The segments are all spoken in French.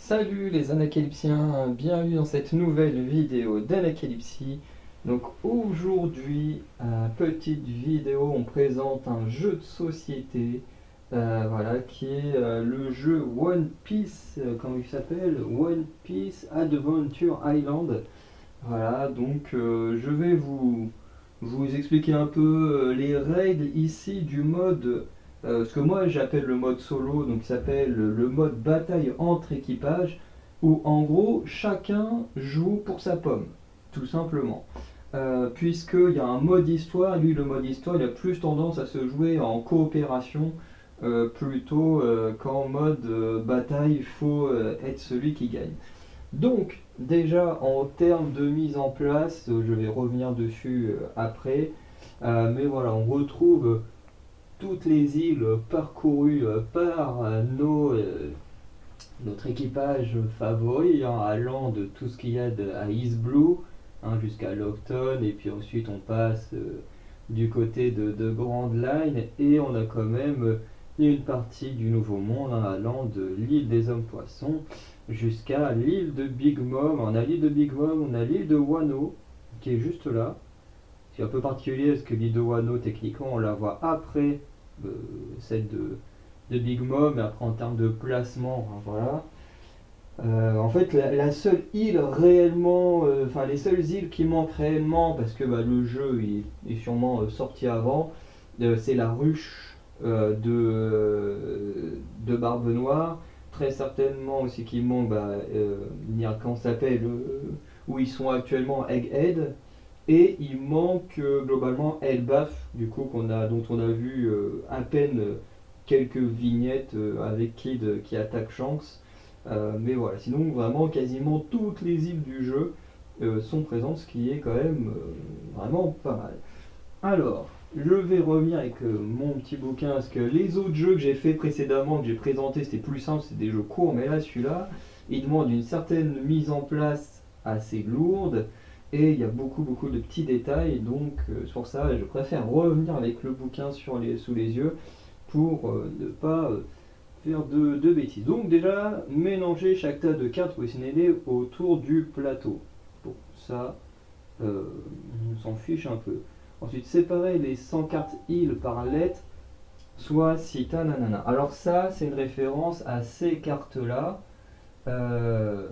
Salut les anacalypsiens, bienvenue dans cette nouvelle vidéo d'Anacalypsie. Donc aujourd'hui, petite vidéo, on présente un jeu de société, voilà, qui est le jeu One Piece, comment il s'appelle? One Piece Adventure Island. Voilà, donc je vais vous expliquer un peu les règles ici du mode, ce que moi j'appelle le mode solo, donc qui s'appelle le mode bataille entre équipages, où en gros chacun joue pour sa pomme, tout simplement. Puisqu'il y a un mode histoire, lui le mode histoire il a plus tendance à se jouer en coopération, plutôt qu'en mode bataille, il faut être celui qui gagne. Donc, déjà en termes de mise en place, je vais revenir dessus après, mais voilà, on retrouve toutes les îles parcourues par notre équipage favori, hein, allant de tout ce qu'il y a à East Blue, hein, jusqu'à Lockton, et puis ensuite on passe du côté de Grand Line, et on a quand même une partie du Nouveau Monde, hein, allant de l'île des Hommes Poissons jusqu'à l'île de Big Mom. On a l'île de Big Mom, on a l'île de Wano, qui est juste là. C'est un peu particulier parce que l'île de Wano, techniquement, on la voit après euh, celle de Big Mom, et après en termes de placement, hein, voilà. En fait, la seule île réellement, enfin les seules îles qui manquent réellement, parce que bah, le jeu est sûrement sorti avant, c'est la ruche de Barbe Noire. Très certainement aussi qui manque, bah, il y a comment ça s'appelle, où ils sont actuellement Egghead. Et il manque globalement Elbaf, du coup, dont on a vu à peine quelques vignettes avec Kid qui attaque Shanks. Mais voilà, sinon vraiment quasiment toutes les îles du jeu sont présentes, ce qui est quand même vraiment pas mal. Alors, je vais revenir avec mon petit bouquin, parce que les autres jeux que j'ai fait précédemment, que j'ai présenté, c'était plus simple, c'est des jeux courts, mais là celui-là, il demande une certaine mise en place assez lourde, et il y a beaucoup de petits détails, donc c'est pour ça je préfère revenir avec le bouquin sous les yeux pour ne pas faire de bêtises. Donc déjà, mélanger chaque tas de cartes positionnez-les autour du plateau. Bon, ça, on s'en fiche un peu. Ensuite, séparer les 100 cartes îles par lettre, soit cita nanana. Alors ça, c'est une référence à ces cartes-là, euh,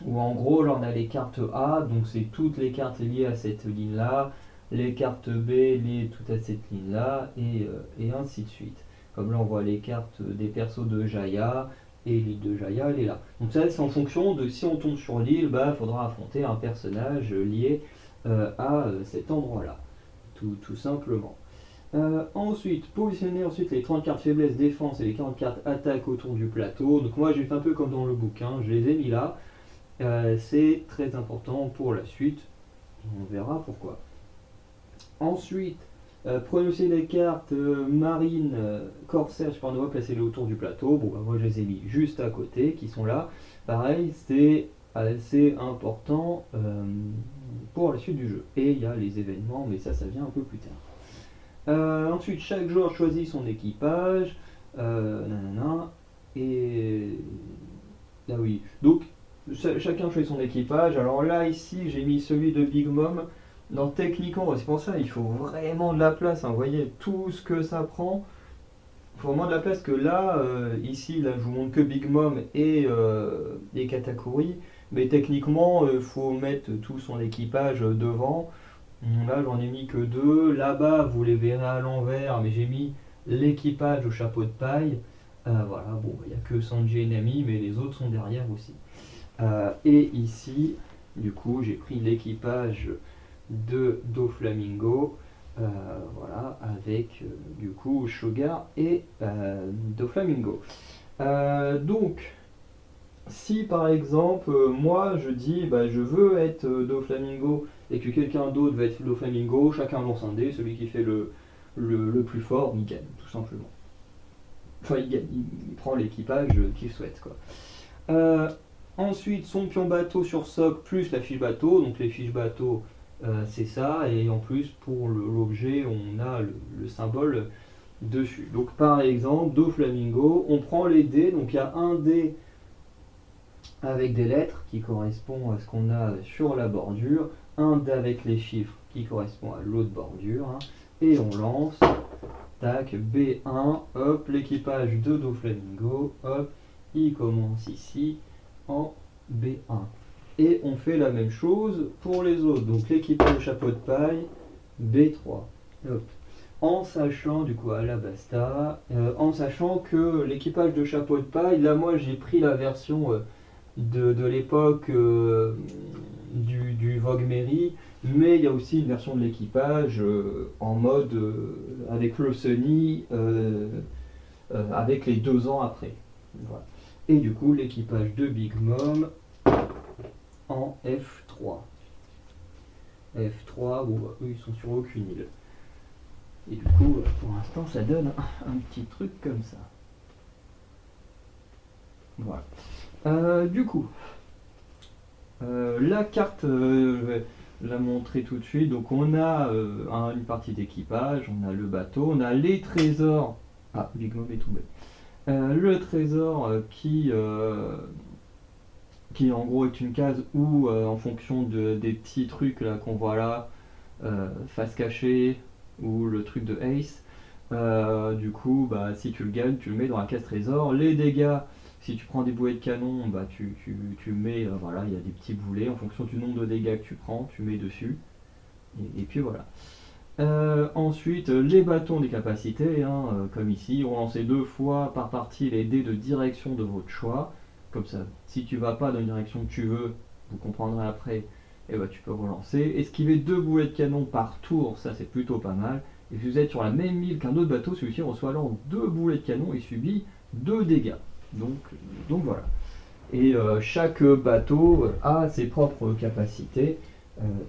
où en gros, là on a les cartes A, donc c'est toutes les cartes liées à cette ligne-là, les cartes B liées toutes à cette ligne-là, et ainsi de suite. Comme là on voit les cartes des persos de Jaya, et l'île de Jaya, elle est là. Donc ça, c'est en fonction de si on tombe sur l'île, bah faudra affronter un personnage lié à cet endroit-là, tout simplement. Ensuite, positionner ensuite les 30 cartes faiblesse défense et les 40 cartes attaque autour du plateau. Donc moi j'ai fait un peu comme dans le bouquin, je les ai mis là. C'est très important pour la suite. On verra pourquoi. Ensuite, prononcer les cartes marines, corsaires, supernova, placez-les autour du plateau. Bon, bah, moi je les ai mis juste à côté, qui sont là. Pareil, c'est assez important pour la suite du jeu. Et il y a les événements, mais ça vient un peu plus tard. Ensuite, chaque joueur choisit son équipage. Nanana. Et. Ah oui. Donc, chacun fait son équipage. Alors là, ici, j'ai mis celui de Big Mom. Non, techniquement, c'est pour ça, il faut vraiment de la place, hein. Vous voyez tout ce que ça prend. Il faut vraiment de la place que là, ici, là, je vous montre que Big Mom et Katakuri. Mais techniquement, il faut mettre tout son équipage devant. Là, j'en ai mis que deux. Là-bas, vous les verrez à l'envers, mais j'ai mis l'équipage au chapeau de paille. Voilà, bon, il n'y a que Sanji et Nami, mais les autres sont derrière aussi. Et ici, du coup, j'ai pris l'équipage de Doflamingo, voilà, avec du coup Sugar et Doflamingo. Donc, si par exemple, moi je dis bah, je veux être Doflamingo et que quelqu'un d'autre va être Doflamingo, chacun lance un dé, celui qui fait le plus fort, il gagne, tout simplement. Enfin, il gagne, il prend l'équipage qu'il souhaite, quoi. Euh, Ensuite, son pion bateau sur soc plus la fiche bateau. Donc les fiches bateau, c'est ça. Et en plus, pour l'objet, on a le symbole dessus. Donc par exemple, Do Flamingo, on prend les dés. Donc il y a un dé avec des lettres qui correspondent à ce qu'on a sur la bordure, un dé avec les chiffres qui correspond à l'autre bordure, hein, et on lance, tac, B1, hop, l'équipage de Doflamingo, hop, il commence ici en B1. Et on fait la même chose pour les autres, donc l'équipage de chapeau de paille, B3, hop. En sachant, du coup, à la basta, en sachant que l'équipage de chapeau de paille, là moi j'ai pris la version de l'époque du Vogue Mary, mais il y a aussi une version de l'équipage en mode avec le Sunny, avec les 2 ans après. Voilà. Et du coup, l'équipage de Big Mom en F3. F3, bon, bah, eux ils sont sur aucune île. Et du coup, pour l'instant, ça donne un petit truc comme ça. Voilà. Du coup, la carte, je vais la montrer tout de suite. Donc, on a une partie d'équipage, on a le bateau, on a les trésors. Ah, Big Mom est tombé. Le trésor qui en gros est une case où, en fonction des petits trucs là qu'on voit là, face cachée ou le truc de Ace, du coup, bah, si tu le gagnes, tu le mets dans la case trésor. Les dégâts, si tu prends des boulets de canon, bah, tu mets, voilà, il y a des petits boulets, en fonction du nombre de dégâts que tu prends, tu mets dessus. Et puis voilà. Ensuite, les bâtons des capacités, hein, comme ici, relancez 2 fois par partie les dés de direction de votre choix. Comme ça, si tu vas pas dans une direction que tu veux, vous comprendrez après, et bah, tu peux relancer. Esquiver 2 boulets de canon par tour, ça c'est plutôt pas mal. Et si vous êtes sur la même île qu'un autre bateau, celui-ci reçoit alors 2 boulets de canon et subit 2 dégâts. Donc voilà. Et chaque bateau a ses propres capacités.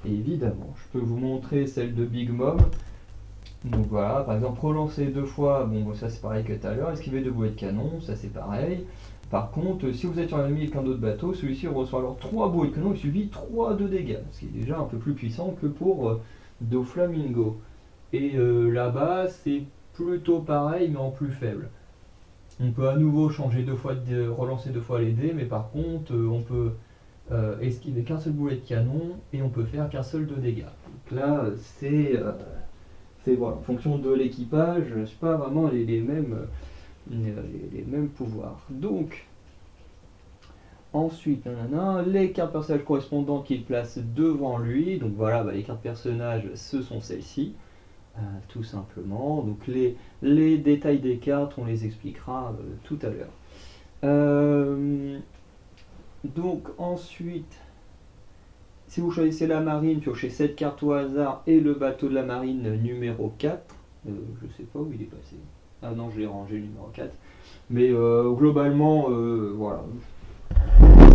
Évidemment, je peux vous montrer celle de Big Mom. Donc voilà, par exemple, relancer 2 fois, bon, ça c'est pareil que tout à l'heure. Esquiver 2 boulets de canon, ça c'est pareil. Par contre, si vous êtes sur la même île qu'un autre bateau, celui-ci reçoit alors 3 boulets de canon et subit 3 de dégâts, ce qui est déjà un peu plus puissant que pour Doflamingo. Et là-bas, c'est plutôt pareil, mais en plus faible. On peut à nouveau changer 2 fois, relancer 2 fois les dés, mais par contre, on peut esquiver qu'un seul boulet de canon et on peut faire qu'un seul de dégâts. Donc là, c'est voilà, en fonction de l'équipage, c'est pas vraiment les mêmes pouvoirs. Donc, ensuite, les cartes personnages correspondantes qu'il place devant lui. Donc voilà, bah, les cartes personnages, ce sont celles-ci. Tout simplement. Donc les détails des cartes, on les expliquera tout à l'heure. Donc ensuite, si vous choisissez la marine, piochez 7 cartes au hasard et le bateau de la marine numéro 4. Je sais pas où il est passé. Ah non, je l'ai rangé le numéro 4. Mais globalement, voilà.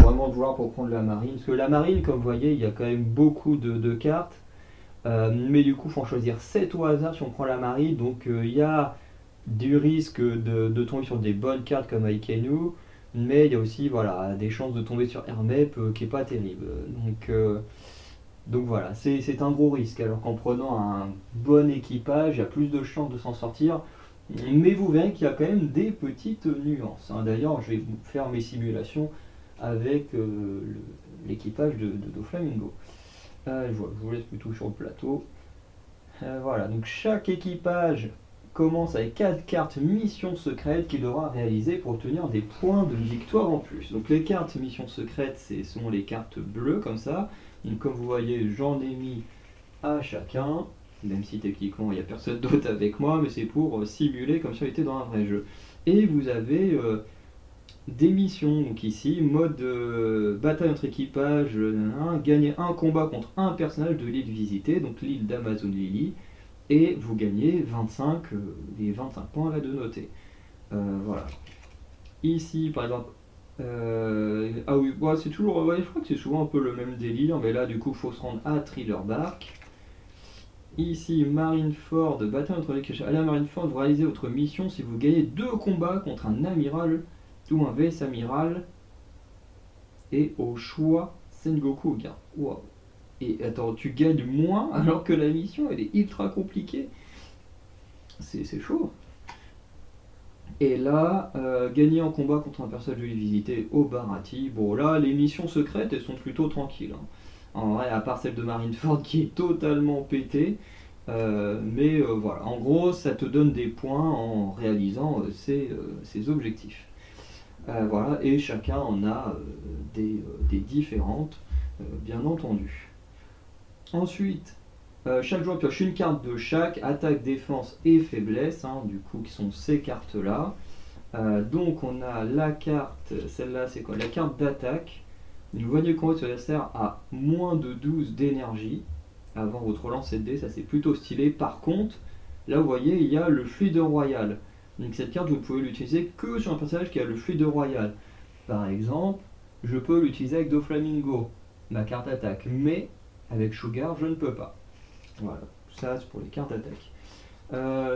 Vraiment vouloir pour prendre la marine. Parce que la marine, comme vous voyez, il y a quand même beaucoup de cartes. Mais du coup, il faut en choisir 7 au hasard si on prend la marine. Donc il y a du risque de tomber sur des bonnes cartes comme Aikenu. Mais il y a aussi voilà, des chances de tomber sur Hermep qui est pas terrible. Donc voilà, c'est un gros risque. Alors qu'en prenant un bon équipage, il y a plus de chances de s'en sortir. Mais vous verrez qu'il y a quand même des petites nuances. D'ailleurs, je vais vous faire mes simulations avec l'équipage de Doflamingo. Je vous laisse plutôt sur le plateau. Voilà, donc chaque équipage commence avec 4 cartes mission secrète qu'il devra réaliser pour obtenir des points de victoire en plus. Donc les cartes mission secrètes, ce sont les cartes bleues comme ça. Donc comme vous voyez, j'en ai mis à chacun, même si techniquement il n'y a personne d'autre avec moi, mais c'est pour simuler comme si on était dans un vrai jeu. Et vous avez des missions, donc ici, mode bataille entre équipages, gagner un combat contre un personnage de l'île visitée, donc l'île d'Amazon Lily, et vous gagnez 25, les 25 points là de noter. Voilà. Ici, par exemple, ah oui, ouais, c'est toujours, ouais, je crois que c'est souvent un peu le même délire, mais là, du coup, il faut se rendre à Thriller Bark. Ici, Marineford, bataille entre les équipages. Allez à Marineford, vous réalisez votre mission si vous gagnez 2 combats contre un amiral ou un VS amiral, et au choix Sengoku. Regarde, waouh. Et attends, tu gagnes moins alors que la mission elle est ultra compliquée. C'est chaud. Et là, gagner en combat contre un personnage de visité au Barati. Bon, là, les missions secrètes, elles sont plutôt tranquilles, hein. En vrai, à part celle de Marineford qui est totalement pétée. Mais voilà, en gros, ça te donne des points en réalisant ces objectifs. Voilà, et chacun en a des différentes, bien entendu. Ensuite, chaque joueur pioche une carte de chaque, attaque, défense et faiblesse, hein, du coup, qui sont ces cartes-là. Donc on a la carte, celle-là c'est quoi? La carte d'attaque. Vous voyez le combat de l'adversaire à moins de 12 d'énergie avant votre lancer de dés, ça c'est plutôt stylé. Par contre, là vous voyez, il y a le fluide royal. Donc cette carte, vous pouvez l'utiliser que sur un personnage qui a le fluide royal. Par exemple, je peux l'utiliser avec Doflamingo, ma carte attaque, mais avec Sugar, je ne peux pas. Voilà, ça c'est pour les cartes attaque.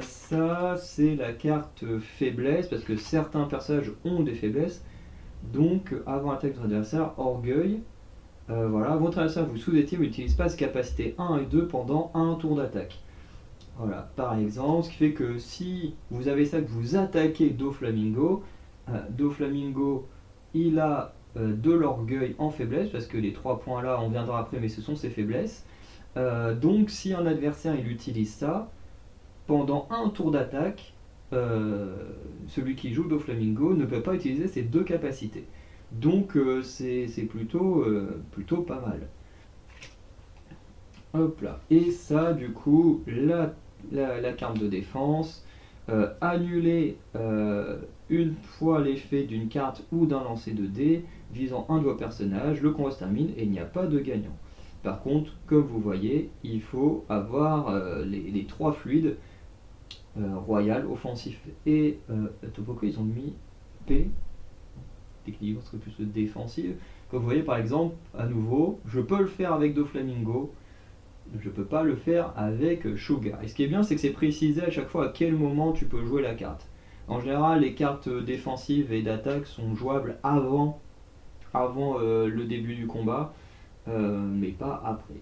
Ça, c'est la carte faiblesse, parce que certains personnages ont des faiblesses. Donc, avant l'attaque de votre adversaire, orgueil. Voilà, votre adversaire vous sous-estime, n'utilise pas ses capacités 1 et 2 pendant un tour d'attaque. Voilà, par exemple, ce qui fait que si vous avez ça, que vous attaquez Doflamingo, Doflamingo, il a de l'orgueil en faiblesse, parce que les 3 points là, on viendra après, mais ce sont ses faiblesses. Donc, si un adversaire il utilise ça, pendant un tour d'attaque, celui qui joue Doflamingo ne peut pas utiliser ses 2 capacités. Donc c'est plutôt pas mal. Hop là. Et ça, du coup, la carte de défense, annuler une fois l'effet d'une carte ou d'un lancer de dés visant un de vos personnages, le combat se termine et il n'y a pas de gagnant. Par contre, comme vous voyez, il faut avoir les 3 fluides, royal, offensif et Topoko, ils ont mis P, d'équilibre serait plus défensif. Comme vous voyez par exemple, à nouveau, je peux le faire avec Doflamingo, je peux pas le faire avec Sugar. Et ce qui est bien, c'est que c'est précisé à chaque fois à quel moment tu peux jouer la carte. En général, les cartes défensives et d'attaque sont jouables avant le début du combat, mais pas après.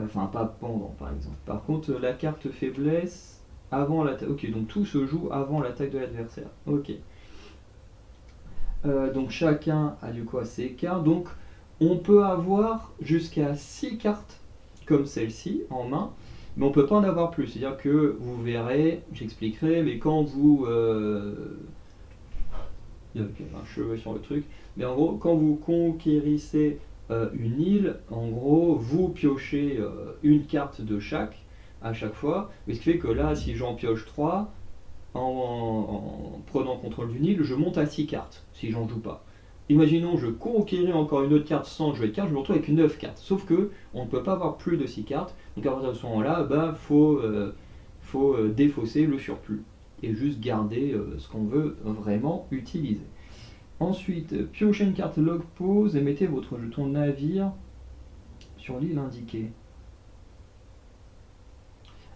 Enfin, pas pendant, par exemple. Par contre, la carte faiblesse, avant l'attaque. Ok, donc tout se joue avant l'attaque de l'adversaire. Ok. Donc chacun a du coup ses cartes. Donc on peut avoir jusqu'à 6 cartes comme celle-ci en main, mais on peut pas en avoir plus. C'est-à-dire que vous verrez, j'expliquerai, mais quand vous... il y a un cheveu sur le truc. Mais en gros, quand vous conquérissez une île, en gros, vous piochez une carte de chaque à chaque fois. Mais ce qui fait que là, si j'en pioche 3, en prenant contrôle d'une île, je monte à 6 cartes si j'en joue pas. Imaginons, je conquéris encore une autre carte sans jouer de carte, je me retrouve avec 9 cartes. Sauf que on ne peut pas avoir plus de 6 cartes. Donc à partir de ce moment-là, faut défausser le surplus et juste garder ce qu'on veut vraiment utiliser. Ensuite, piochez une carte log pause et mettez votre jeton navire sur l'île indiquée.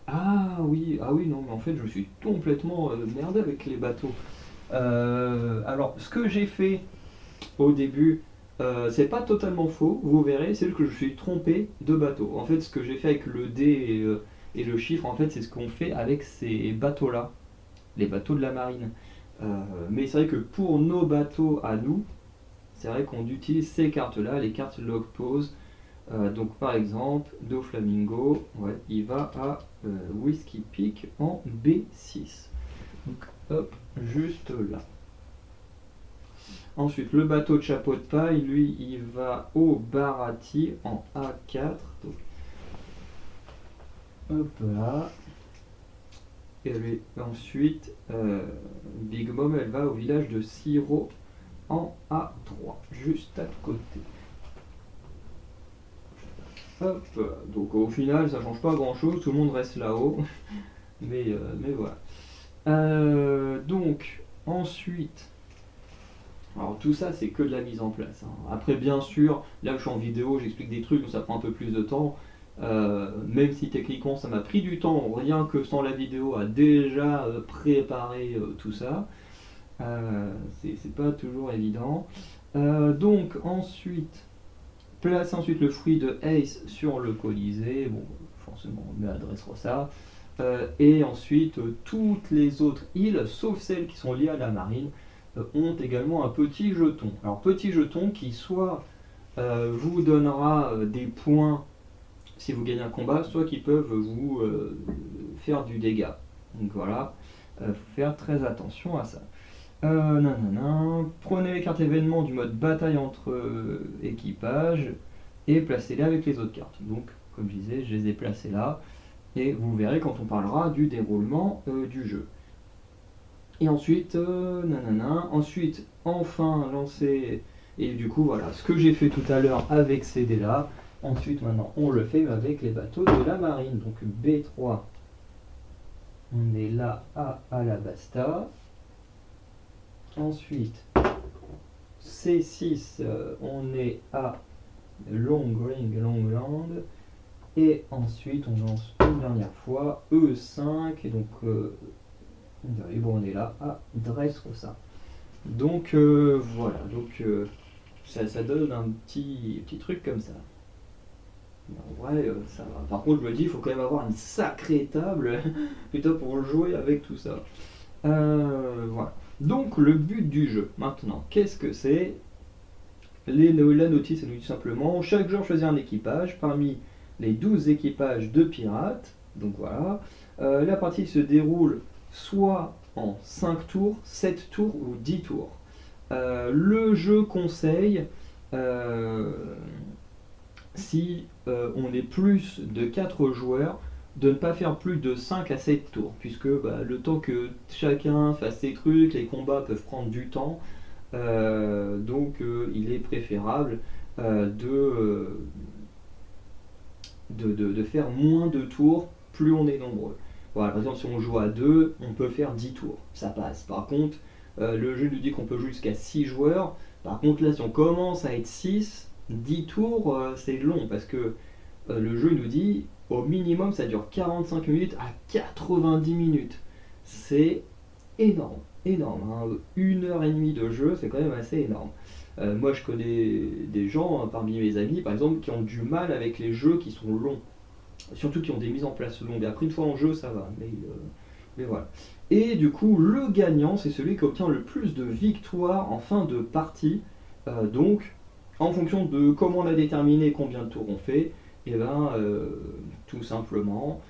Ah oui, non, mais en fait, je suis complètement merdé avec les bateaux. Alors, ce que j'ai fait au début, c'est pas totalement faux, vous verrez, c'est juste que je suis trompé de bateau. En fait, ce que j'ai fait avec le dé et le chiffre, en fait, c'est ce qu'on fait avec ces bateaux-là, les bateaux de la marine. Mais c'est vrai que pour nos bateaux à nous, c'est vrai qu'on utilise ces cartes-là, les cartes log pause. Donc par exemple, Doflamingo, ouais, il va à Whiskey Peak en B6. Donc hop, juste là. Ensuite, le bateau de chapeau de paille, lui, il va au Barati en A4. Donc, hop là. Et ensuite, Big Mom, elle va au village de Siro en A3, juste à côté. Hop, donc au final, ça change pas grand chose, tout le monde reste là-haut. mais voilà. Donc, ensuite, alors tout ça, c'est que de la mise en place, hein. Après, bien sûr, là je suis en vidéo, j'explique des trucs, donc ça prend un peu plus de temps. Même si techniquement ça m'a pris du temps, rien que sans la vidéo, à déjà préparer tout ça. C'est pas toujours évident. Donc ensuite, place ensuite le fruit de Ace sur le Colisée. Bon, forcément, on met adresse ça. Et ensuite, toutes les autres îles, sauf celles qui sont liées à la marine, ont également un petit jeton. Alors petit jeton qui soit vous donnera des points si vous gagnez un combat, soit qui peuvent vous faire du dégât. Donc voilà, faut faire très attention à ça. Prenez les cartes événements du mode bataille entre équipages et placez-les avec les autres cartes. Donc, comme je disais, je les ai placées là et vous verrez quand on parlera du déroulement du jeu. Et ensuite, ensuite, enfin lancer. Et du coup, voilà, ce que j'ai fait tout à l'heure avec ces dés là. Ensuite, maintenant, on le fait avec les bateaux de la marine. Donc B3, on est là à Alabasta. Ensuite, C6, on est à Longland. Et ensuite, on lance une dernière fois E5. Et donc, on est là à Dressrosa. Donc, voilà. Donc, ça donne un petit truc comme ça. En vrai, ça va. Par contre, je me dis, il faut quand même avoir une sacrée table putain, pour jouer avec tout ça. Voilà. Donc, le but du jeu, maintenant, qu'est-ce que c'est? La notice, elle nous dit simplement chaque joueur choisit un équipage parmi les 12 équipages de pirates. Donc voilà. La partie se déroule soit en 5 tours, 7 tours ou 10 tours. Le jeu conseille si on est plus de 4 joueurs, de ne pas faire plus de 5 à 7 tours, puisque le temps que chacun fasse ses trucs, les combats peuvent prendre du temps, donc il est préférable de faire moins de tours, plus on est nombreux. Voilà, par exemple, si on joue à 2, on peut faire 10 tours, ça passe. Par contre, le jeu nous dit qu'on peut jouer jusqu'à 6 joueurs, par contre là, si on commence à être 6, 10 tours, c'est long parce que le jeu nous dit au minimum ça dure 45 minutes à 90 minutes. C'est énorme, énorme. Hein. 1 heure et demie de jeu, c'est quand même assez énorme. Moi je connais des gens parmi mes amis par exemple qui ont du mal avec les jeux qui sont longs. Surtout qui ont des mises en place longues. Après une fois en jeu ça va, mais voilà. Et du coup le gagnant c'est celui qui obtient le plus de victoires en fin de partie. Donc en fonction de comment on a déterminé combien de tours on fait, et tout simplement,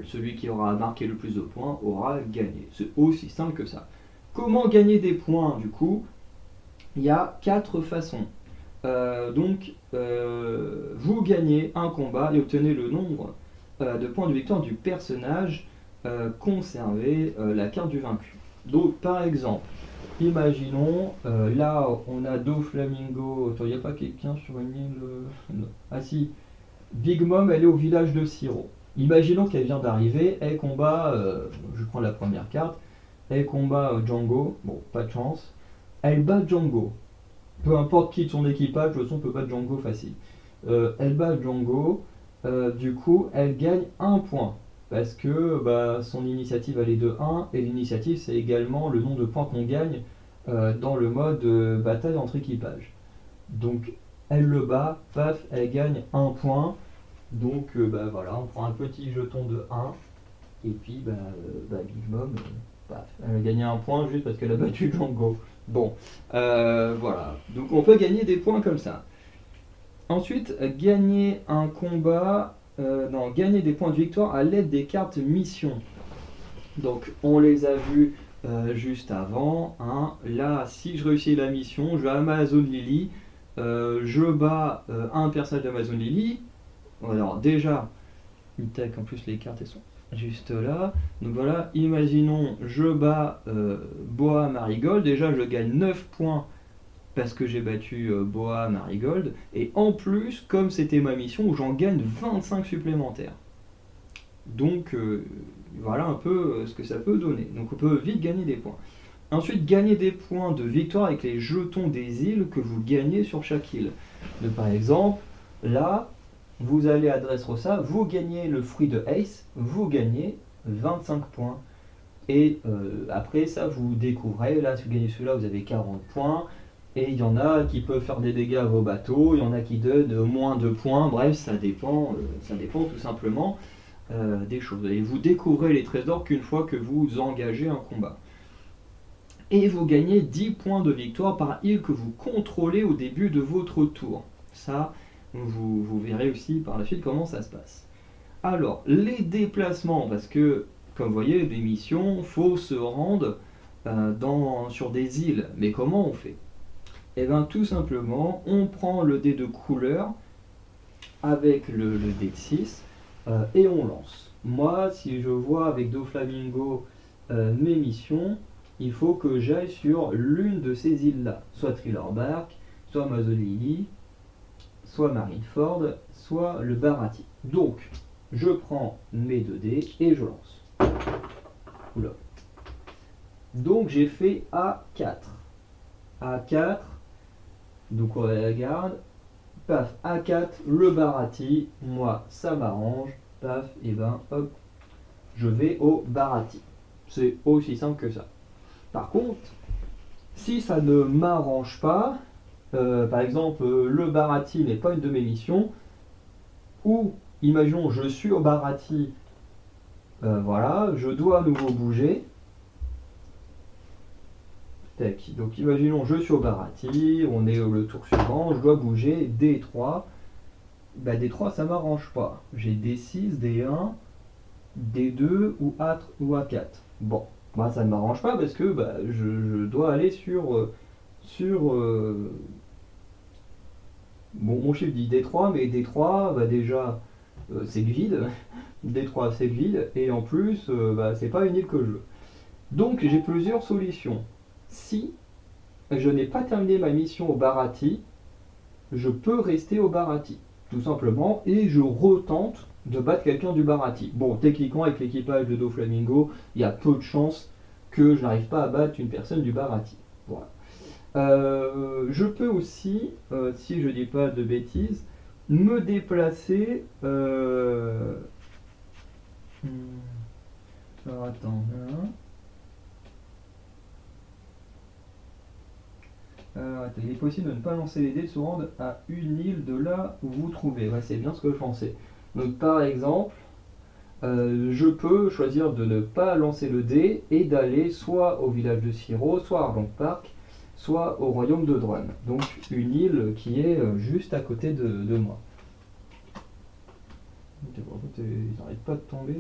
celui qui aura marqué le plus de points aura gagné. C'est aussi simple que ça. Comment gagner des points du coup? Il y a 4 façons. Vous gagnez un combat et obtenez le nombre de points de victoire du personnage conservé, la carte du vaincu. Donc, par exemple, imaginons, là, on a Doflamingo. Attends, il n'y a pas quelqu'un sur une île non. Ah si, Big Mom, elle est au village de Siro. Imaginons qu'elle vient d'arriver, elle combat, je prends la première carte, elle combat Django, bon, pas de chance, elle bat Django. Peu importe qui de son équipage, de toute façon, peut battre Django facile. Elle bat Django, du coup, elle gagne 1 point. Parce que son initiative elle est de 1 et l'initiative c'est également le nombre de points qu'on gagne dans le mode bataille entre équipages. Donc elle le bat, paf, elle gagne 1 point. Donc voilà, on prend un petit jeton de 1 et puis Big Mom, paf, elle a gagné 1 point juste parce qu'elle a battu Django. Bon, voilà, donc on peut gagner des points comme ça. Ensuite, gagner un combat. Gagner des points de victoire à l'aide des cartes mission. Donc on les a vus juste avant. Hein. Là, si je réussis la mission, je vais à Amazon Lily, je bats un personnage d'Amazon Lily. Alors déjà, tac, en plus les cartes elles sont juste là. Donc voilà, imaginons je bats Boa Marigold. Déjà je gagne 9 points parce que j'ai battu Boa Marigold, et en plus, comme c'était ma mission, j'en gagne 25 supplémentaires. Donc voilà un peu ce que ça peut donner. Donc on peut vite gagner des points. Ensuite, gagner des points de victoire avec les jetons des îles que vous gagnez sur chaque île. Donc, par exemple, là, vous allez à Dressrosa, vous gagnez le fruit de Ace, vous gagnez 25 points. Et après ça, vous découvrez, là, si vous gagnez celui-là, vous avez 40 points. Et il y en a qui peuvent faire des dégâts à vos bateaux, il y en a qui donnent moins de points, bref, ça dépend tout simplement des choses. Et vous découvrez les trésors qu'une fois que vous engagez un combat. Et vous gagnez 10 points de victoire par île que vous contrôlez au début de votre tour. Ça, vous verrez aussi par la suite comment ça se passe. Alors, les déplacements, parce que, comme vous voyez, des missions, il faut se rendre sur des îles. Mais comment on fait? Et bien tout simplement, on prend le dé de couleur avec le dé de 6 et on lance. Moi, si je vois avec Doflamingo mes missions, il faut que j'aille sur l'une de ces îles-là. Soit Thriller Bark, soit Amazon, soit Marineford, soit le Barati. Donc, je prends mes 2 dés et je lance. Oula. Donc j'ai fait A4. A4, donc on la garde. Paf, A4, le Barati. Moi, ça m'arrange. Paf, et ben hop, je vais au Barati. C'est aussi simple que ça. Par contre, si ça ne m'arrange pas, par exemple, le Barati n'est pas une de mes missions, ou imaginons je suis au Barati, voilà, je dois à nouveau bouger. Tac. Donc imaginons je suis au Barati, on est le tour suivant, je dois bouger D3. Bah, D3 ça m'arrange pas. J'ai D6, D1, D2 ou A4. Bon, bah, ça ne m'arrange pas parce que bah, je dois aller sur bon, mon chiffre dit D3, mais D3 bah, déjà c'est le vide. D3 c'est le vide et en plus bah, c'est pas une île que je veux. Donc j'ai plusieurs solutions. Si je n'ai pas terminé ma mission au Barati, je peux rester au Barati, tout simplement, et je retente de battre quelqu'un du Barati. Bon, techniquement, avec l'équipage de Doflamingo, il y a peu de chances que je n'arrive pas à battre une personne du Barati. Voilà. Je peux aussi, si je dis pas de bêtises, me déplacer. Alors attends. Il est possible de ne pas lancer les dés de se rendre à une île de là où vous trouvez. Ouais, c'est bien ce que je pensais. Donc par exemple, je peux choisir de ne pas lancer le dé et d'aller soit au village de Siro, soit à Arlong Park, soit au royaume de Drone. Donc une île qui est juste à côté de moi. Ils n'arrêtent pas de tomber.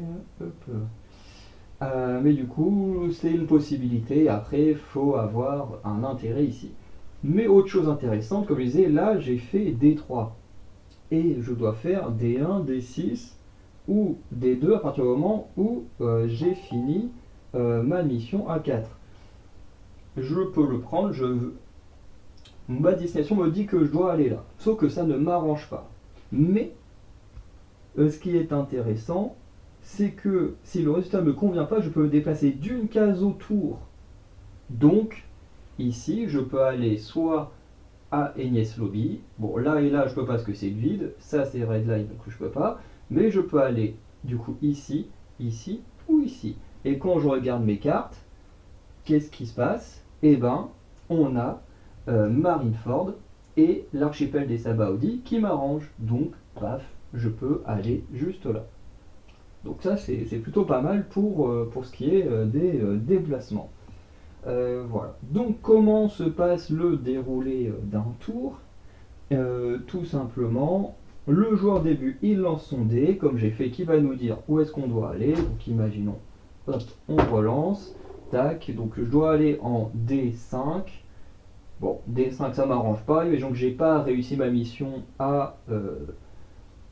Mais du coup, c'est une possibilité. Après, il faut avoir un intérêt ici. Mais autre chose intéressante, comme je disais, là j'ai fait D3. Et je dois faire D1, D6 ou D2 à partir du moment où j'ai fini ma mission A4. Je peux le prendre, ma destination me dit que je dois aller là. Sauf que ça ne m'arrange pas. Mais ce qui est intéressant, c'est que si le résultat ne me convient pas, je peux me déplacer d'une case autour. Donc, ici, je peux aller soit à Enies Lobby. Bon, là et là, je peux pas parce que c'est le vide. Ça, c'est Red Line, donc je peux pas. Mais je peux aller, du coup, ici, ici ou ici. Et quand je regarde mes cartes, qu'est-ce qui se passe? Eh ben, on a Marineford et l'archipel des Sabaody qui m'arrangent. Donc, paf, je peux aller juste là. Donc ça, c'est plutôt pas mal pour ce qui est des déplacements. Voilà. Donc comment se passe le déroulé d'un tour? Tout simplement, le joueur début, il lance son dé, comme j'ai fait, qui va nous dire où est-ce qu'on doit aller. Donc imaginons, hop, on relance, tac, donc je dois aller en D5. Bon, D5 ça m'arrange pas, imaginons que j'ai pas réussi ma mission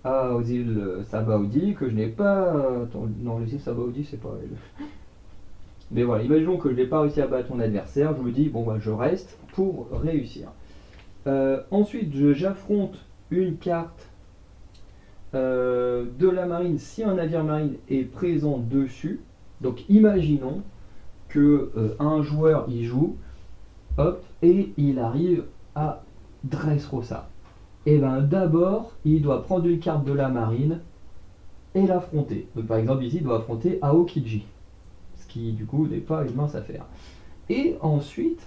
aux îles Sabaody, que je n'ai pas... Attends, non, les îles Sabaody, c'est pas... Mais voilà, imaginons que je n'ai pas réussi à battre mon adversaire, je me dis, bon, bah, je reste pour réussir. Ensuite, j'affronte une carte de la marine si un navire marine est présent dessus. Donc, imaginons que un joueur y joue, hop, et il arrive à Dressrosa. Et bien d'abord, il doit prendre une carte de la marine et l'affronter. Donc par exemple ici, il doit affronter Aokiji, ce qui du coup n'est pas une mince affaire. Et ensuite,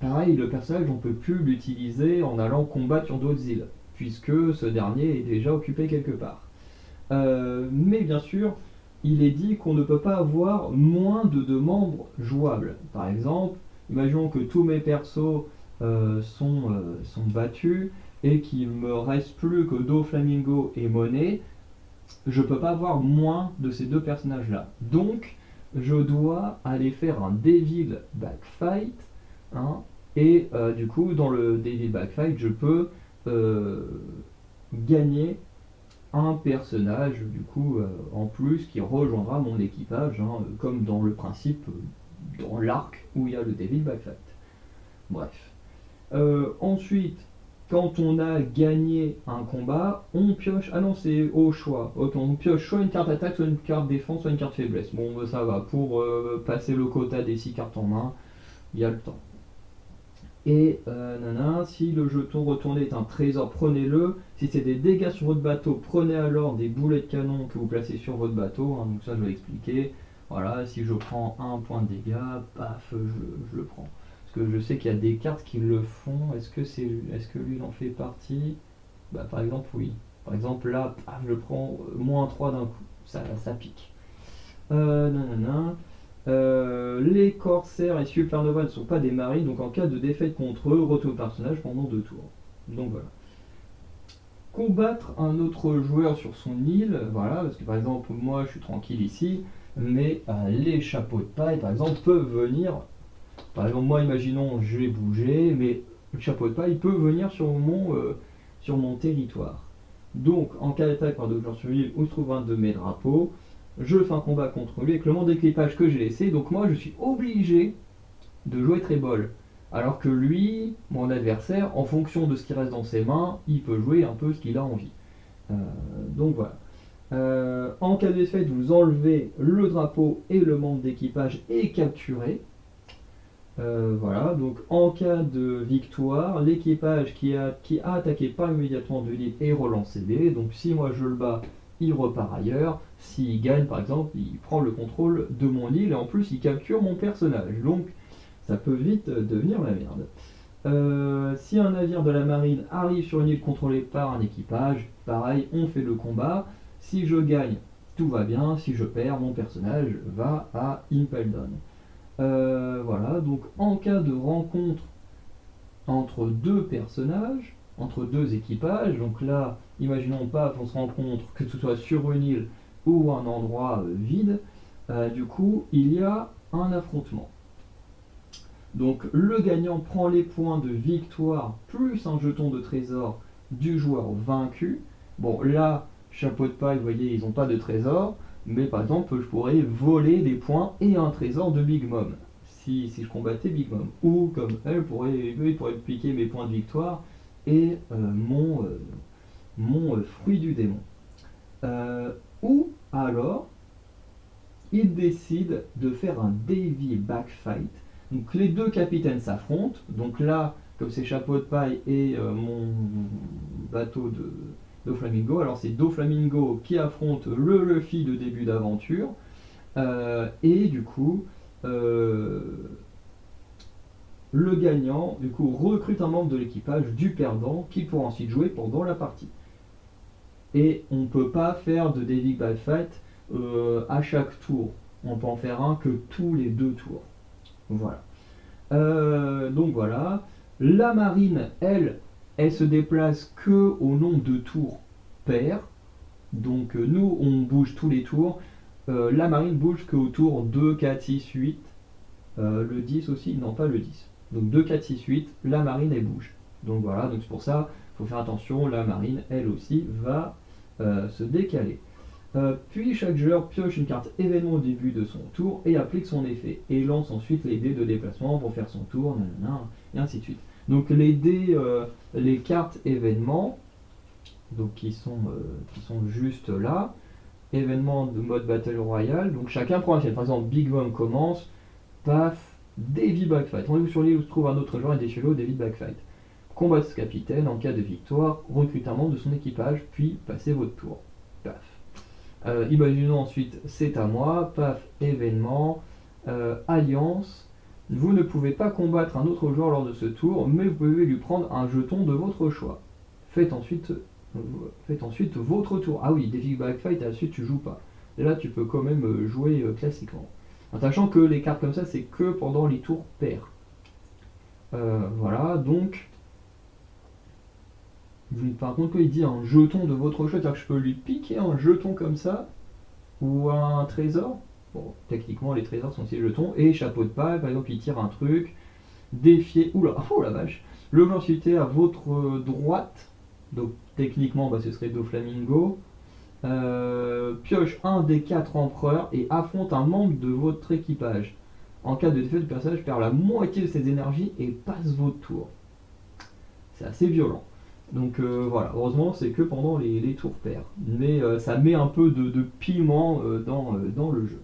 pareil, le personnage, on peut plus l'utiliser en allant combattre sur d'autres îles, puisque ce dernier est déjà occupé quelque part. Mais bien sûr, il est dit qu'on ne peut pas avoir moins de 2 membres jouables. Par exemple, imaginons que tous mes persos sont battus et qu'il me reste plus que Doflamingo et Monet. Je peux pas avoir moins de ces 2 personnages-là. Donc, je dois aller faire un Devil Backfight, hein, et du coup, dans le Devil Backfight, je peux gagner un personnage du coup en plus qui rejoindra mon équipage, hein, comme dans le principe dans l'arc où il y a le Devil Backfight. Bref. Ensuite, quand on a gagné un combat, on pioche. Ah non, c'est au choix. On pioche soit une carte attaque, soit une carte défense, soit une carte faiblesse. Bon, ça va. Pour passer le quota des 6 cartes en main, il y a le temps. Et si le jeton retourné est un trésor, prenez-le. Si c'est des dégâts sur votre bateau, prenez alors des boulets de canon que vous placez sur votre bateau. Hein, donc ça, je vais expliquer. Voilà, si je prends un point de dégâts, paf, je le prends. Parce que je sais qu'il y a des cartes qui le font. Est-ce que lui il en fait partie? Bah, par exemple, oui. Par exemple, là, paf, je prends -3 d'un coup. Ça pique. Nanana. Les corsaires et supernova ne sont pas des marines, donc en cas de défaite contre eux, retour au personnage pendant 2 tours. Donc voilà. Combattre un autre joueur sur son île, voilà, parce que par exemple, moi je suis tranquille ici, mais les chapeaux de paille, par exemple, peuvent venir. Par exemple, moi, imaginons, je vais bouger, mais le chapeau de paille peut venir sur mon territoire. Donc, en cas d'attaque par d'autres joueurs sur l'île où se trouve un de mes drapeaux, je fais un combat contre lui avec le membre d'équipage que j'ai laissé, donc moi je suis obligé de jouer Trébol. Alors que lui, mon adversaire, en fonction de ce qui reste dans ses mains, il peut jouer un peu ce qu'il a envie. Donc voilà. En cas de défaite, vous enlevez le drapeau et le membre d'équipage est capturé. Voilà, donc en cas de victoire, l'équipage qui a attaqué part immédiatement de l'île est relancé B. Donc si moi je le bats, il repart ailleurs. S'il gagne, par exemple, il prend le contrôle de mon île et en plus il capture mon personnage. Donc ça peut vite devenir la merde. Si un navire de la marine arrive sur une île contrôlée par un équipage, pareil, on fait le combat. Si je gagne, tout va bien. Si je perds, mon personnage va à Impel Down. Voilà, donc en cas de rencontre entre 2 personnages, entre 2 équipages, donc là, imaginons pas qu'on se rencontre, que ce soit sur une île ou un endroit vide, du coup, il y a un affrontement. Donc le gagnant prend les points de victoire plus un jeton de trésor du joueur vaincu. Bon, là, chapeau de paille, vous voyez, ils n'ont pas de trésor, mais par exemple, je pourrais voler des points et un trésor de Big Mom. Si je combattais Big Mom. Ou comme elle, il pourrait piquer mes points de victoire et mon fruit du démon. Ou alors, il décide de faire un Davy Backfight. Donc les 2 capitaines s'affrontent. Donc là, comme c'est chapeau de paille et mon bateau de Doflamingo, alors c'est Doflamingo qui affronte le Luffy de début d'aventure. Et du coup, le gagnant du coup recrute un membre de l'équipage du perdant qui pourra ensuite jouer pendant la partie. Et on ne peut pas faire de Davy Backfight à chaque tour. On peut en faire un que tous les 2 tours. Voilà. Donc voilà. La marine, elle se déplace que au nombre de tours pair. Donc nous, on bouge tous les tours. La marine bouge qu'au tour 2, 4, 6, 8. Le 10 aussi, non pas le 10. Donc 2, 4, 6, 8, la marine elle bouge. Donc voilà, donc c'est pour ça, il faut faire attention, la marine elle aussi va se décaler. Puis chaque joueur pioche une carte événement au début de son tour et applique son effet. Et lance ensuite les dés de déplacement pour faire son tour, nanana, et ainsi de suite. Donc les dés, les cartes événements, donc qui sont juste là, événements de mode Battle Royale, donc chacun prend un chef. Par exemple, Big Mom commence, paf, Davy Backfight. Rendez-vous sur l'île où se trouve un autre joueur et déchez-le, Davy Backfight. Combat ce capitaine, en cas de victoire, recrute un membre de son équipage, puis passez votre tour. Paf. Imaginons ensuite, c'est à moi, paf, événement, alliance, Vous ne pouvez pas combattre un autre joueur lors de ce tour, mais vous pouvez lui prendre un jeton de votre choix. Faites ensuite, votre tour. Ah oui, défi Backfight, et ensuite tu joues pas. Et là, tu peux quand même jouer classiquement. En sachant que les cartes comme ça, c'est que pendant les tours pairs. Voilà, donc... Par contre, quand il dit un jeton de votre choix, c'est-à-dire que je peux lui piquer un jeton comme ça, ou un trésor. Bon, techniquement, les trésors sont aussi des jetons. Et chapeau de paille, par exemple, il tire un truc. Défier... Oula, oh la vache. Le joueur situé à votre droite, donc techniquement, bah, ce serait Doflamingo. Pioche un des 4 empereurs et affronte un membre de votre équipage. En cas de défaite, le personnage perd la moitié de ses énergies et passe votre tour. C'est assez violent. Donc voilà, heureusement c'est que pendant les tours pairs. Mais ça met un peu de piment dans le jeu.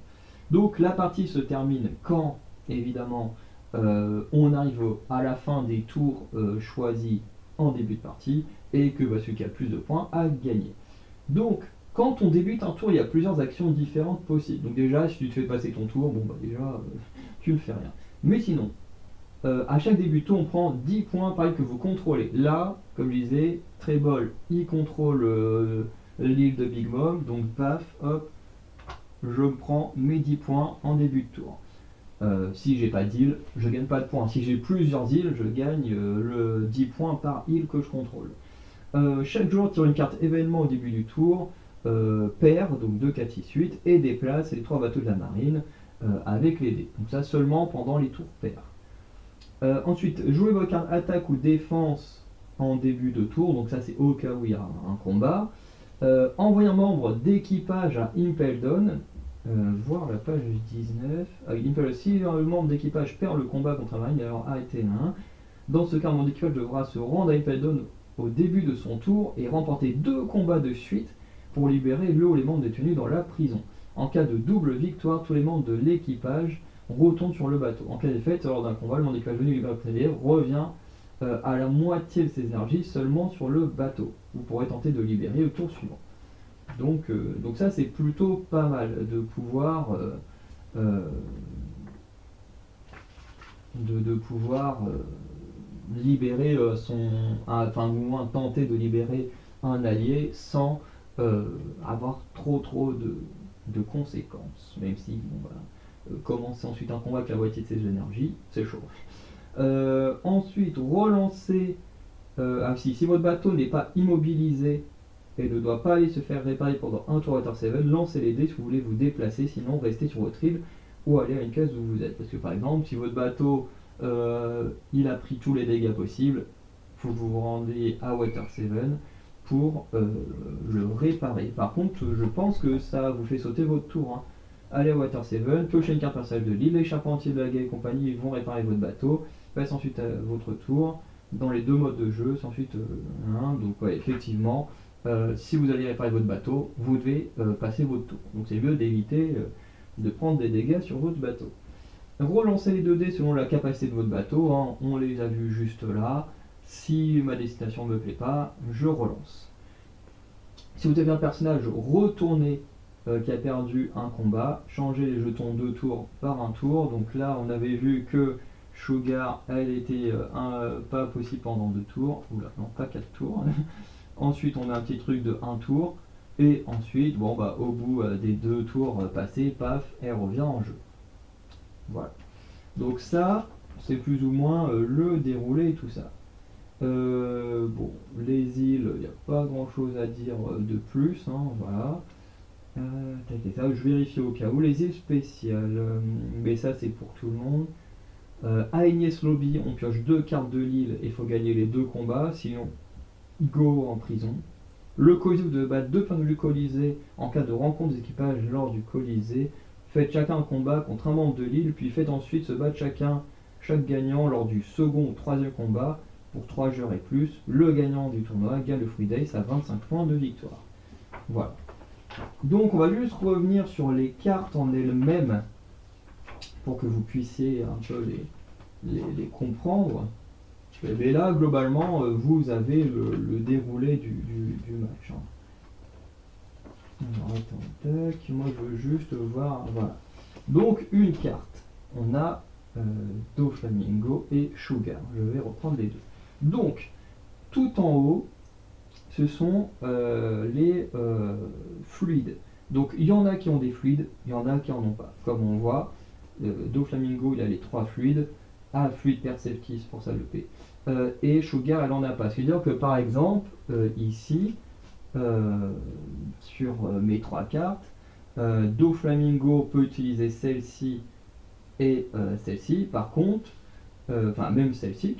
Donc la partie se termine quand, évidemment, on arrive à la fin des tours choisis en début de partie et que bah, celui qui a le plus de points a gagné. Donc quand on débute un tour, il y a plusieurs actions différentes possibles. Donc déjà, si tu te fais passer ton tour, bon bah déjà, tu ne fais rien. Mais sinon, à chaque début de tour, on prend 10 points pareil que vous contrôlez. Là, comme je disais, Trébol, il contrôle l'île de Big Mom, donc paf, hop, je prends mes 10 points en début de tour. Si j'ai pas d'île, je gagne pas de points. Si j'ai plusieurs îles, je gagne le 10 points par île que je contrôle. Chaque joueur tire une carte événement au début du tour, perd, donc 2, 4, 6, 8, et déplace les 3 bateaux de la marine avec les dés. Donc ça seulement pendant les tours pairs. Ensuite, jouez vos cartes attaque ou défense en début de tour, donc ça c'est au cas où il y a un combat. Envoyez un membre d'équipage à Impeldon, voir la page 19. Si un membre d'équipage perd le combat contre un marine, alors arrêtez un. Dans ce cas, un membre d'équipage devra se rendre à Impeldon au début de son tour et remporter 2 combats de suite pour libérer le ou les membres détenus dans la prison. En cas de double victoire, tous les membres de l'équipage retournent sur le bateau. En cas de défaite, lors d'un combat, le membre d'équipage venu libérer le prisonnier revient à la moitié de ses énergies seulement sur le bateau. Vous pourrez tenter de libérer au tour suivant. Donc ça c'est plutôt pas mal de pouvoir libérer enfin au moins tenter de libérer un allié sans avoir trop de conséquences. Même si bon, bah, commencer ensuite un combat avec la moitié de ses énergies, c'est chaud. Ensuite, relancer. Si votre bateau n'est pas immobilisé et ne doit pas aller se faire réparer pendant un tour Water 7, lancez les dés si vous voulez vous déplacer, sinon restez sur votre île ou aller à une case où vous êtes. Parce que par exemple, si votre bateau il a pris tous les dégâts possibles, il faut que vous vous rendiez à Water 7 pour le réparer. Par contre, je pense que ça vous fait sauter votre tour. Hein. Allez à Water 7, piochez une carte personnage de l'île, les charpentiers de la guerre et compagnie vont réparer votre bateau, passez ensuite à votre tour. Dans les 2 modes de jeu, c'est ensuite donc ouais, effectivement, si vous allez réparer votre bateau, vous devez passer votre tour. Donc c'est mieux d'éviter de prendre des dégâts sur votre bateau. Relancez les 2 dés selon la capacité de votre bateau, hein. On les a vus juste là. Si ma destination ne me plaît pas, je relance. Si vous avez un personnage, retournez qui a perdu un combat, changez les jetons 2 tours par un tour. Donc là, on avait vu que Sugar, elle était pas possible pendant 2 tours. Oula, non, pas 4 tours. Ensuite, on a un petit truc de 1 tour. Et ensuite, bon, bah, au bout des 2 tours passés, paf, elle revient en jeu. Voilà. Donc ça, c'est plus ou moins le déroulé et tout ça. Bon, les îles, il n'y a pas grand chose à dire de plus, hein, voilà. Je vérifie au cas où. Les îles spéciales, mais ça c'est pour tout le monde. À Agnès Lobby, on pioche 2 cartes de l'île et il faut gagner les 2 combats, sinon go en prison. Le Colisée, vous devez battre 2 points de vue Colisée en cas de rencontre des équipages lors du Colisée. Faites chacun un combat contre un membre de l'île, puis faites ensuite se battre chaque gagnant lors du second ou troisième combat pour 3 joueurs et plus. Le gagnant du tournoi gagne le Free Days à 25 points de victoire. Voilà. Donc on va juste revenir sur les cartes en elles-mêmes pour que vous puissiez un peu les comprendre. Mais là, globalement, vous avez le déroulé du match. Hein. Alors, attends, tac, moi je veux juste voir. Voilà. Donc, une carte. On a Doflamingo et Sugar. Je vais reprendre les deux. Donc, tout en haut, ce sont les fluides. Donc, il y en a qui ont des fluides, il y en a qui en ont pas. Comme on voit, Doflamingo, il a les 3 fluides. A, fluide perceptif, pour ça le P. Et Sugar, elle en a pas. C'est-à-dire que, par exemple, ici, sur mes 3 cartes, Doflamingo peut utiliser celle-ci et celle-ci. Par contre, enfin même celle-ci,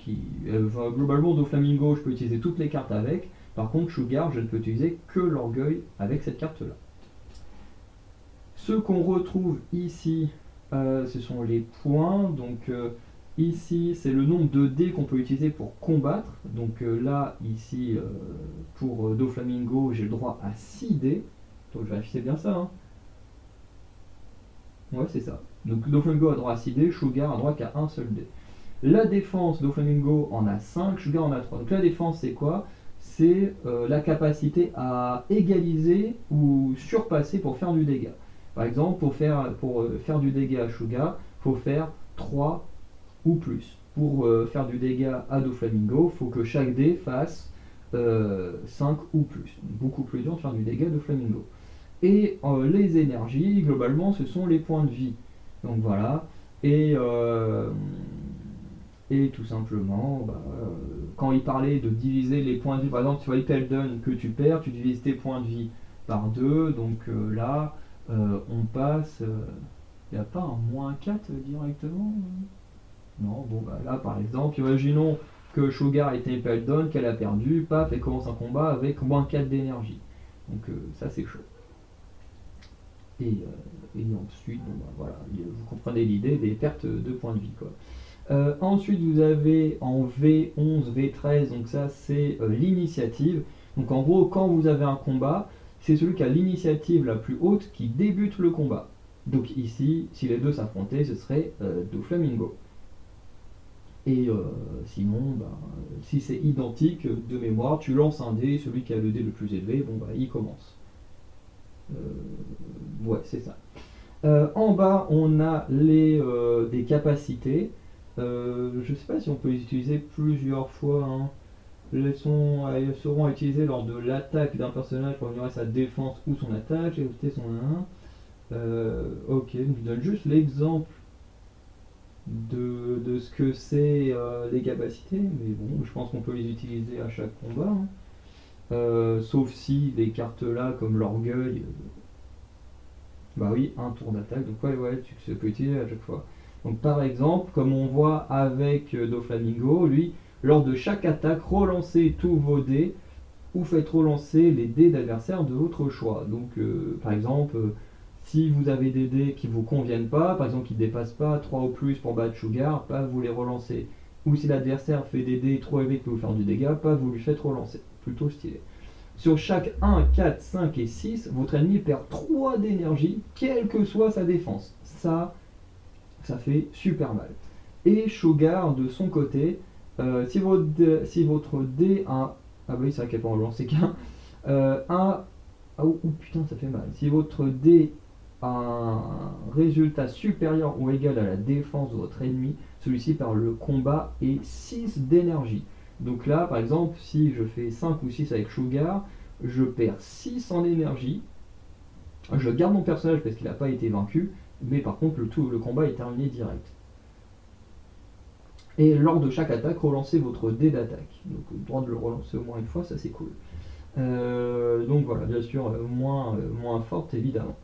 globalement Doflamingo, je peux utiliser toutes les cartes avec. Par contre, Sugar, je ne peux utiliser que l'orgueil avec cette carte-là. Ce qu'on retrouve ici, ce sont les points. Donc ici, c'est le nombre de dés qu'on peut utiliser pour combattre. Donc là, ici, pour Doflamingo, j'ai le droit à 6 dés. Donc je vérifie, c'est bien ça, hein. Ouais, c'est ça. Donc Doflamingo a droit à 6 dés, Sugar a droit qu'à un seul dé. La défense, Doflamingo en a 5, Sugar en a 3. Donc la défense, c'est quoi? C'est la capacité à égaliser ou surpasser pour faire du dégât. Par exemple, pour faire du dégât à Sugar, il faut faire 3 ou plus. Pour faire du dégât à Doflamingo, il faut que chaque dé fasse 5 ou plus. Beaucoup plus dur de faire du dégât à Doflamingo. Et les énergies, globalement, ce sont les points de vie. Donc voilà. Et tout simplement, quand il parlait de diviser les points de vie, par exemple, tu vois Eldon que tu perds, tu divises tes points de vie par 2. Donc là, on passe. Il n'y a pas un moins 4 directement? Non, bon, là, par exemple, imaginons que Sugar était Eldon, qu'elle a perdu, paf, elle commence un combat avec moins 4 d'énergie. Donc ça, c'est chaud. Et ensuite, voilà, vous comprenez l'idée des pertes de points de vie, quoi. Ensuite, vous avez en V11, V13, donc ça c'est l'initiative. Donc en gros, quand vous avez un combat, c'est celui qui a l'initiative la plus haute qui débute le combat. Donc ici, si les deux s'affrontaient, ce serait Doflamingo. Et sinon, si c'est identique de mémoire, tu lances un dé, celui qui a le dé le plus élevé, il commence. Ouais, c'est ça. En bas, on a des capacités. Je ne sais pas si on peut les utiliser plusieurs fois, hein. Elles seront utilisées lors de l'attaque d'un personnage pour améliorer sa défense ou son attaque. J'ai ajouté son 1. Ok, je donne juste l'exemple de ce que c'est les capacités, mais bon, je pense qu'on peut les utiliser à chaque combat, hein. Sauf si les cartes là, comme l'orgueil, bah oui, un tour d'attaque, donc ouais, tu peux utiliser à chaque fois. Donc par exemple, comme on voit avec Doflamingo, lui, lors de chaque attaque, relancez tous vos dés ou faites relancer les dés d'adversaire de votre choix. Donc par exemple, si vous avez des dés qui ne vous conviennent pas, par exemple qui ne dépassent pas 3 ou plus pour battre Sugar, pas vous les relancez. Ou si l'adversaire fait des dés trop élevés qui peuvent vous faire du dégât, pas vous lui faites relancer. Plutôt stylé. Sur chaque 1, 4, 5 et 6, votre ennemi perd 3 d'énergie, quelle que soit sa défense. Ça fait super mal. Et Sugar, de son côté, si votre dé a... Ah bah oui, c'est vrai qu'elle peut en lancer qu'un. Oh putain, ça fait mal. Si votre dé a un résultat supérieur ou égal à la défense de votre ennemi, celui-ci perd le combat et 6 d'énergie. Donc là, par exemple, si je fais 5 ou 6 avec Sugar, je perds 6 en énergie. Je garde mon personnage parce qu'il n'a pas été vaincu, mais par contre, le combat est terminé direct. Et lors de chaque attaque, relancez votre dé d'attaque. Donc, le droit de le relancer au moins une fois, ça c'est cool. Donc voilà, bien sûr, moins forte évidemment.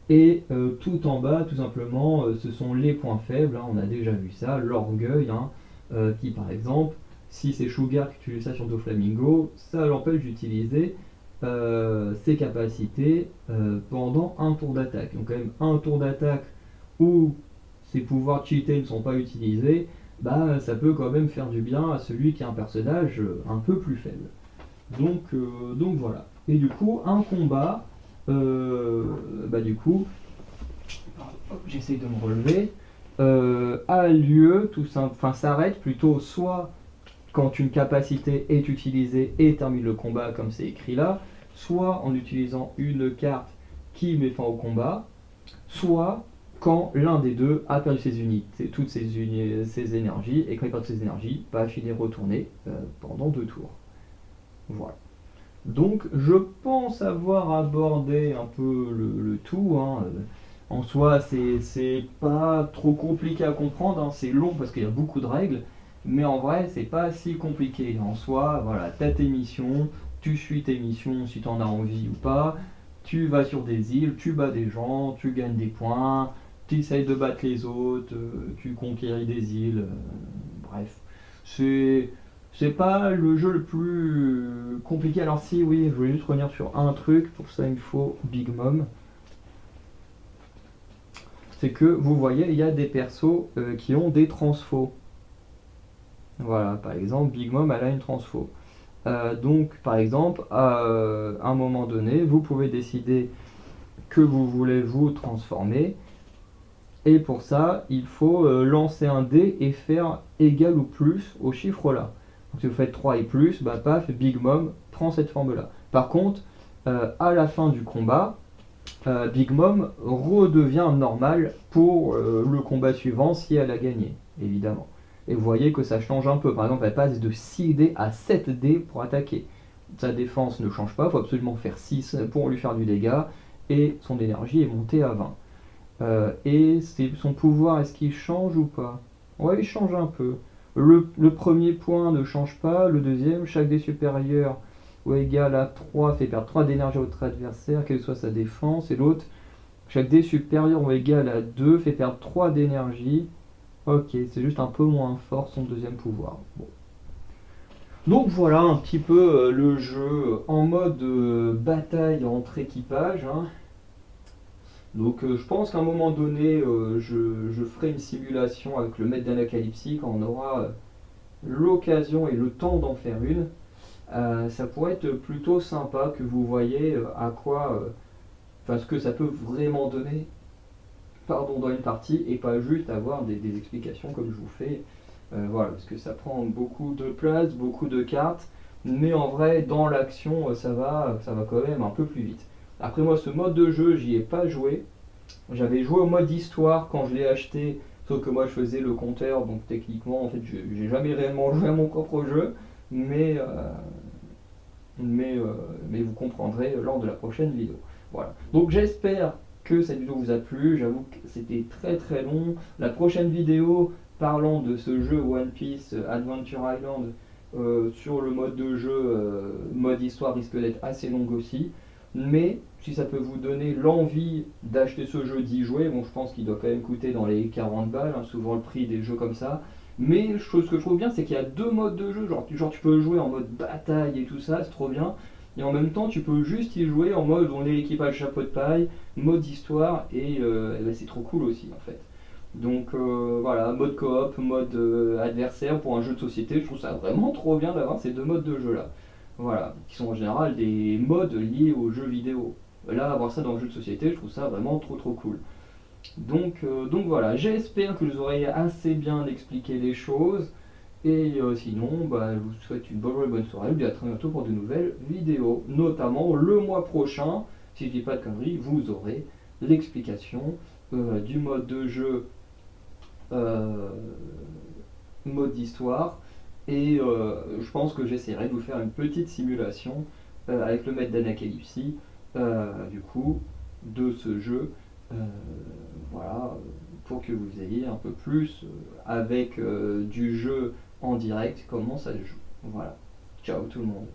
Et tout en bas, tout simplement, ce sont les points faibles, hein, on a déjà vu ça, l'orgueil, hein, qui par exemple, si c'est Sugar qui utilise ça sur Doflamingo, ça l'empêche d'utiliser ses capacités pendant un tour d'attaque. Donc quand même un tour d'attaque où ses pouvoirs cheatés ne sont pas utilisés, ça peut quand même faire du bien à celui qui a un personnage un peu plus faible. Donc voilà. Et du coup, un combat, du coup, j'essaie de me relever, a lieu, s'arrête plutôt soit quand une capacité est utilisée et termine le combat comme c'est écrit là, soit en utilisant une carte qui met fin au combat, soit quand l'un des deux a perdu ses unités, toutes ses énergies, et quand il perd ses énergies, bah, il est retourné pendant 2 tours. Voilà. Donc je pense avoir abordé un peu le tout, hein. En soi, c'est pas trop compliqué à comprendre, hein. C'est long parce qu'il y a beaucoup de règles, mais en vrai, c'est pas si compliqué. En soi, voilà, t'as tes missions, tu suis tes missions si t'en as envie ou pas, tu vas sur des îles, tu bats des gens, tu gagnes des points, tu essayes de battre les autres, tu conquéris des îles, bref. C'est c'est pas le jeu le plus compliqué. Alors si, oui, je voulais juste revenir sur un truc. Pour ça, il me faut Big Mom. C'est que vous voyez, il y a des persos qui ont des transfos. Voilà, par exemple, Big Mom, elle a une transfo. Donc, par exemple, à un moment donné, vous pouvez décider que vous voulez vous transformer. Et pour ça, il faut lancer un dé et faire égal ou plus au chiffre là. Donc si vous faites 3 et plus, bah paf, Big Mom prend cette forme-là. Par contre, à la fin du combat, Big Mom redevient normale pour le combat suivant si elle a gagné, évidemment. Et vous voyez que ça change un peu. Par exemple, elle passe de 6 dés à 7 dés pour attaquer. Sa défense ne change pas, il faut absolument faire 6 pour lui faire du dégât. Et son énergie est montée à 20. Et son pouvoir, est-ce qu'il change ou pas? Ouais, il change un peu. Le premier point ne change pas, le deuxième, chaque dé supérieur ou égal à 3 fait perdre 3 d'énergie à votre adversaire, quelle que soit sa défense, et l'autre, chaque dé supérieur ou égal à 2 fait perdre 3 d'énergie. Ok, c'est juste un peu moins fort son deuxième pouvoir. Bon. Donc voilà un petit peu le jeu en mode bataille entre équipages, hein. Donc je pense qu'à un moment donné, je ferai une simulation avec le maître d'Anacalypsie quand on aura l'occasion et le temps d'en faire une. Ça pourrait être plutôt sympa que vous voyez à quoi, enfin ce que ça peut vraiment donner, pardon, dans une partie et pas juste avoir des explications comme je vous fais. Voilà, parce que ça prend beaucoup de place, beaucoup de cartes, mais en vrai dans l'action ça va quand même un peu plus vite. Après moi ce mode de jeu j'y ai pas joué. J'avais joué au mode histoire quand je l'ai acheté, sauf que moi je faisais le compteur, donc techniquement en fait j'ai jamais réellement joué à mon propre jeu, mais, euh, mais vous comprendrez lors de la prochaine vidéo. Voilà. Donc j'espère que cette vidéo vous a plu, j'avoue que c'était très très long. La prochaine vidéo parlant de ce jeu One Piece Adventure Island sur le mode de jeu, mode histoire risque d'être assez longue aussi. Mais si ça peut vous donner l'envie d'acheter ce jeu, d'y jouer, bon je pense qu'il doit quand même coûter dans les 40 balles, hein, souvent le prix des jeux comme ça. Mais ce que je trouve bien, c'est qu'il y a deux modes de jeu. Genre tu peux jouer en mode bataille et tout ça, c'est trop bien. Et en même temps, tu peux juste y jouer en mode on est l'équipage chapeau de paille, mode histoire, et ben, c'est trop cool aussi en fait. Donc voilà, mode coop, mode adversaire pour un jeu de société, je trouve ça vraiment trop bien d'avoir ces deux modes de jeu là. Voilà, qui sont en général des modes liés aux jeux vidéo. Là, avoir ça dans le jeu de société, je trouve ça vraiment trop trop cool. Donc voilà, j'espère que je vous aurai assez bien expliqué les choses. Et sinon, bah, je vous souhaite une bonne journée, bonne soirée. Et à très bientôt pour de nouvelles vidéos. Notamment le mois prochain, si je dis pas de conneries, vous aurez l'explication du mode de jeu euh, mode d'histoire. Et je pense que j'essaierai de vous faire une petite simulation avec le maître d'Anacalypsie, du coup, de ce jeu. Euh, voilà, pour que vous ayez un peu plus avec du jeu en direct comment ça se joue. Voilà. Ciao tout le monde.